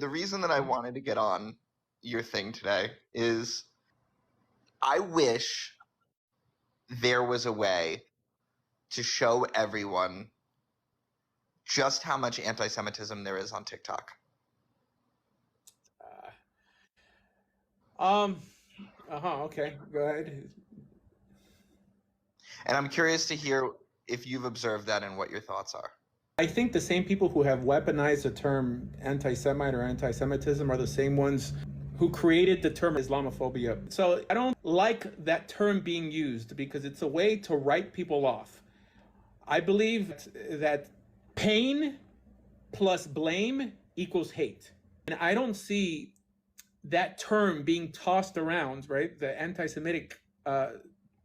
the reason that I wanted to get on your thing today is I wish there was a way to show everyone just how much anti-Semitism there is on TikTok. Okay, go ahead. And I'm curious to hear if you've observed that and what your thoughts are. I think the same people who have weaponized the term anti-Semite or anti-Semitism are the same ones who created the term Islamophobia. So I don't like that term being used because it's a way to write people off. I believe that pain plus blame equals hate. And I don't see that term being tossed around, right? The anti-Semitic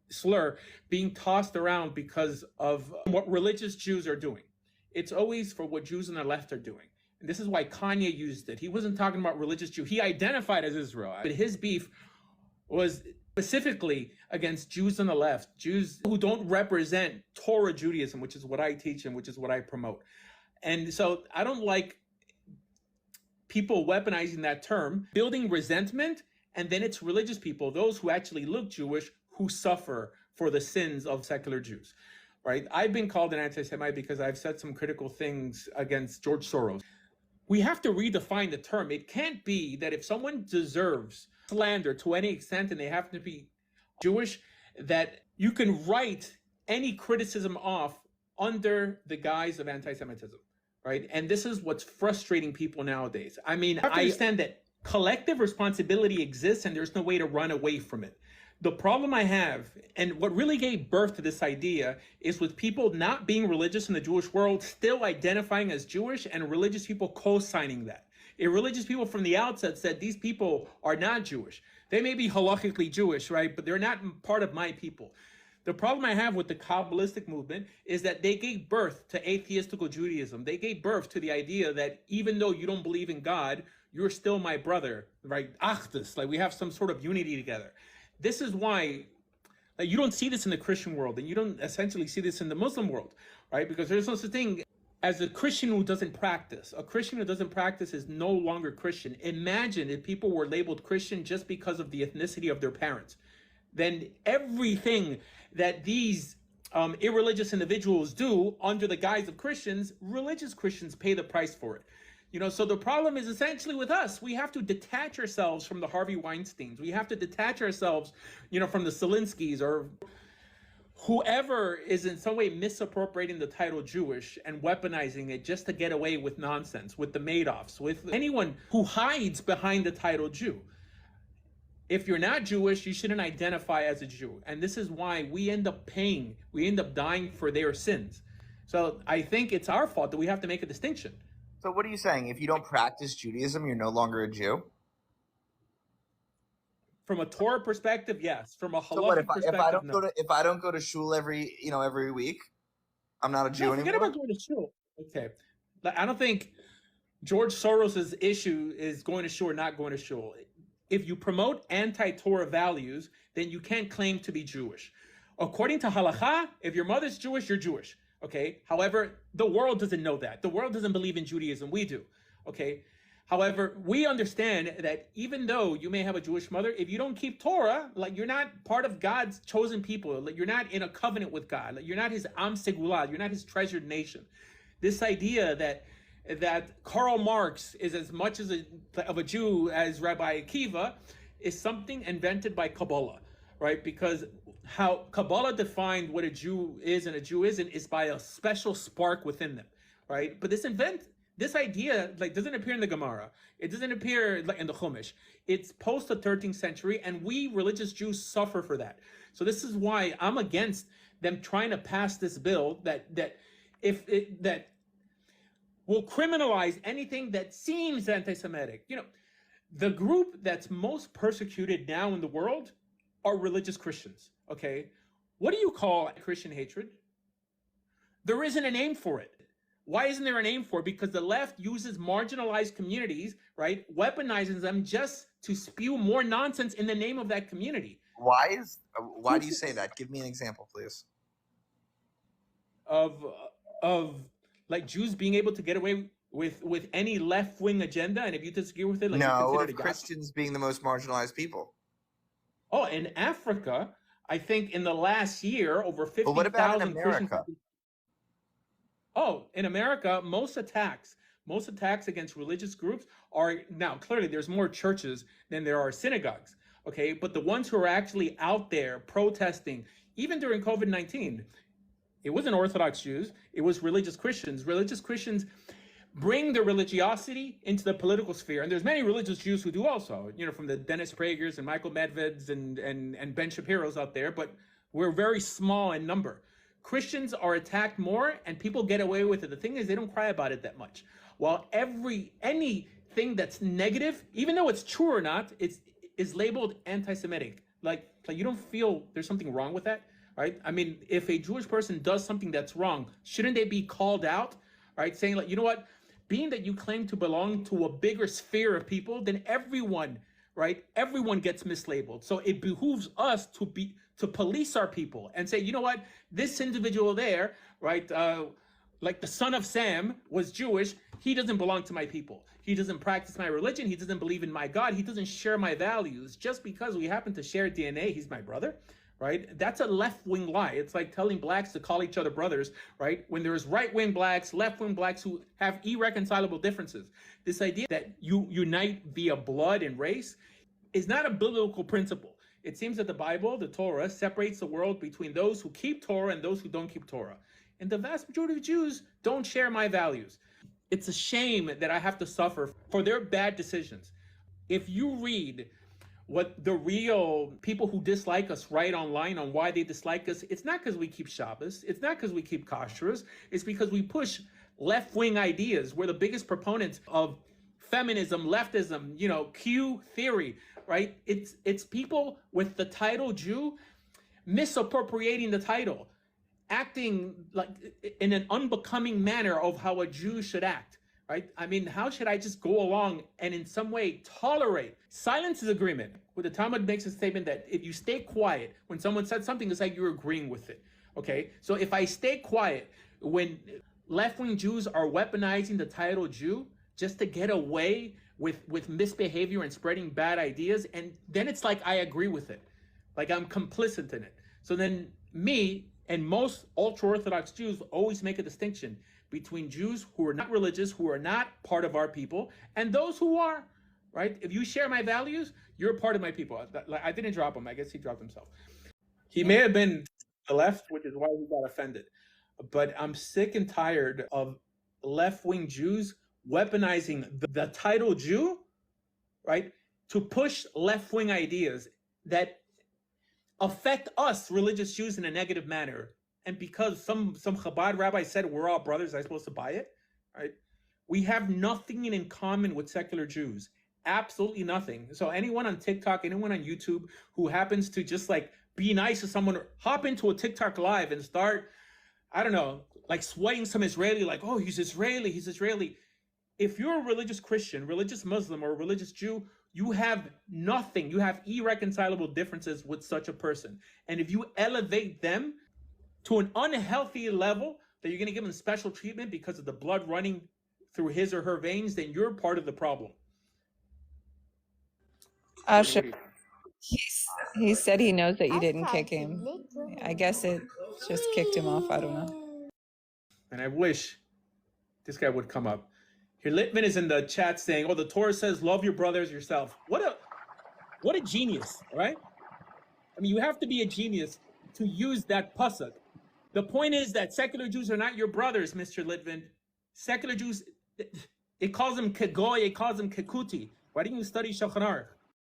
slur being tossed around because of what religious Jews are doing. It's always for what Jews on the left are doing. And this is why Kanye used it. He wasn't talking about religious Jew. He identified as Israel, but his beef was specifically against Jews on the left, Jews who don't represent Torah Judaism, which is what I teach and which is what I promote. And so I don't like people weaponizing that term, building resentment, and then it's religious people, those who actually look Jewish, who suffer for the sins of secular Jews, right? I've been called an anti-Semite because I've said some critical things against George Soros. We have to redefine the term. It can't be that if someone deserves slander to any extent and they happen to be Jewish, that you can write any criticism off under the guise of anti-Semitism, right? And this is what's frustrating people nowadays. I mean, I understand that collective responsibility exists and there's no way to run away from it. The problem I have, and what really gave birth to this idea, is with people not being religious in the Jewish world, still identifying as Jewish, and religious people co-signing that. Irreligious people from the outset said these people are not Jewish. They may be halakhically Jewish, right? But they're not part of my people. The problem I have with the Kabbalistic movement is that they gave birth to atheistical Judaism. They gave birth to the idea that even though you don't believe in God, you're still my brother, right? Achdus, like we have some sort of unity together. This is why you don't see this in the Christian world, and you don't essentially see this in the Muslim world, right? Because there's no such thing as a Christian who doesn't practice. A Christian who doesn't practice is no longer Christian. Imagine if people were labeled Christian just because of the ethnicity of their parents. Then everything that these irreligious individuals do under the guise of Christians, religious Christians pay the price for it. You know, so the problem is essentially with us. We have to detach ourselves from the Harvey Weinsteins. We have to detach ourselves, you know, from the Selinskys or whoever is in some way misappropriating the title Jewish and weaponizing it just to get away with nonsense, with the Madoffs, with anyone who hides behind the title Jew. If you're not Jewish, you shouldn't identify as a Jew. And this is why we end up paying, we end up dying for their sins. So I think it's our fault that we have to make a distinction. So what are you saying? If you don't practice Judaism, you're no longer a Jew? From a Torah perspective, yes. From a halachic perspective, no. If I don't go to shul every week, I'm not a Jew anymore. Forget about going to shul. Okay, I don't think George Soros's issue is going to shul or not going to shul. If you promote anti-Torah values, then you can't claim to be Jewish. According to halakha, if your mother's Jewish, you're Jewish. Okay. However, the world doesn't know that. The world doesn't believe in Judaism. We do. Okay. However, we understand that even though you may have a Jewish mother, if you don't keep Torah, like you're not part of God's chosen people, like you're not in a covenant with God, like you're not his Am Segulad, you're not his treasured nation. This idea that Karl Marx is as much of a Jew as Rabbi Akiva is something invented by Kabbalah, right? Because how Kabbalah defined what a Jew is and a Jew isn't is by a special spark within them, right? But this idea doesn't appear in the Gemara. It doesn't appear in the Chumash. It's post the 13th century, and we religious Jews suffer for that. So this is why I'm against them trying to pass this bill that will criminalize anything that seems anti-Semitic. You know, the group that's most persecuted now in the world are religious Christians, okay? What do you call Christian hatred? There isn't a name for it. Why isn't there a name for it? Because the left uses marginalized communities, right? Weaponizes them just to spew more nonsense in the name of that community. Why do you say that? Give me an example, please. Of like Jews being able to get away with any left wing agenda, and if you disagree with it, like you No, consider of it a Christians being the most marginalized people. Oh, in Africa, I think in the last year, over But what about in 50,000 Christians. America? Oh, in America, most attacks against religious groups are now clearly there's more churches than there are synagogues. Okay, but the ones who are actually out there protesting, even during COVID-19, it wasn't Orthodox Jews, it was religious Christians. Religious Christians bring their religiosity into the political sphere, and there's many religious Jews who do also, from the Dennis Pragers and Michael Medveds and Ben Shapiro's out there, but we're very small in number. Christians are attacked more, and people get away with it. The thing is, they don't cry about it that much. While anything that's negative, even though it's true or not, is labeled anti-Semitic. Like you don't feel there's something wrong with that, right? I mean, if a Jewish person does something that's wrong, shouldn't they be called out, right? Saying like, you know what? Being that you claim to belong to a bigger sphere of people, then everyone, right? Everyone gets mislabeled. So it behooves us to police our people and say, you know what? This individual there, right? Like the son of Sam was Jewish. He doesn't belong to my people. He doesn't practice my religion. He doesn't believe in my God. He doesn't share my values. Just because we happen to share DNA, he's my brother. Right? That's a left-wing lie. It's like telling blacks to call each other brothers, right? When there's right-wing blacks, left-wing blacks who have irreconcilable differences. This idea that you unite via blood and race is not a biblical principle. It seems that the Bible, the Torah, separates the world between those who keep Torah and those who don't keep Torah. And the vast majority of Jews don't share my values. It's a shame that I have to suffer for their bad decisions. If you read what the real people who dislike us write online on why they dislike us, it's not because we keep Shabbos, it's not because we keep kashrus, it's because we push left-wing ideas. We're the biggest proponents of feminism, leftism, Q theory, right? It's people with the title Jew misappropriating the title, acting like in an unbecoming manner of how a Jew should act. Right? I mean, how should I just go along and in some way tolerate? Silence is agreement. Where the Talmud makes a statement that if you stay quiet when someone said something, it's like you're agreeing with it. Okay? So if I stay quiet when left-wing Jews are weaponizing the title Jew just to get away with misbehavior and spreading bad ideas, and then it's like I agree with it. Like I'm complicit in it. So then me and most ultra-Orthodox Jews always make a distinction between Jews who are not religious, who are not part of our people, and those who are, right? If you share my values, you're part of my people. I didn't drop him. I guess he dropped himself. He may have been the left, which is why he got offended. But I'm sick and tired of left-wing Jews weaponizing the title Jew, right, to push left-wing ideas that affect us religious Jews in a negative manner. And because some Chabad rabbi said we're all brothers, I'm supposed to buy it, right? We have nothing in common with secular Jews. Absolutely nothing. So anyone on TikTok, anyone on YouTube who happens to just like be nice to someone, hop into a TikTok live and start, I don't know, like swaying some Israeli, like, oh, he's Israeli. If you're a religious Christian, religious Muslim, or a religious Jew, you have nothing. You have irreconcilable differences with such a person. And if you elevate them to an unhealthy level that you're going to give them special treatment because of the blood running through his or her veins, then you're part of the problem. Asher, he said he knows that you didn't kick him. I guess it just kicked him off. I don't know. And I wish this guy would come up. Here, Littman is in the chat saying, oh, the Torah says, love your brothers yourself. What a genius, right? I mean, you have to be a genius to use that pasuk. The point is that secular Jews are not your brothers, Mr. Litvin. Secular Jews, it calls them kegoy, it calls them kekuti. Why didn't you study Shulchan Aruch?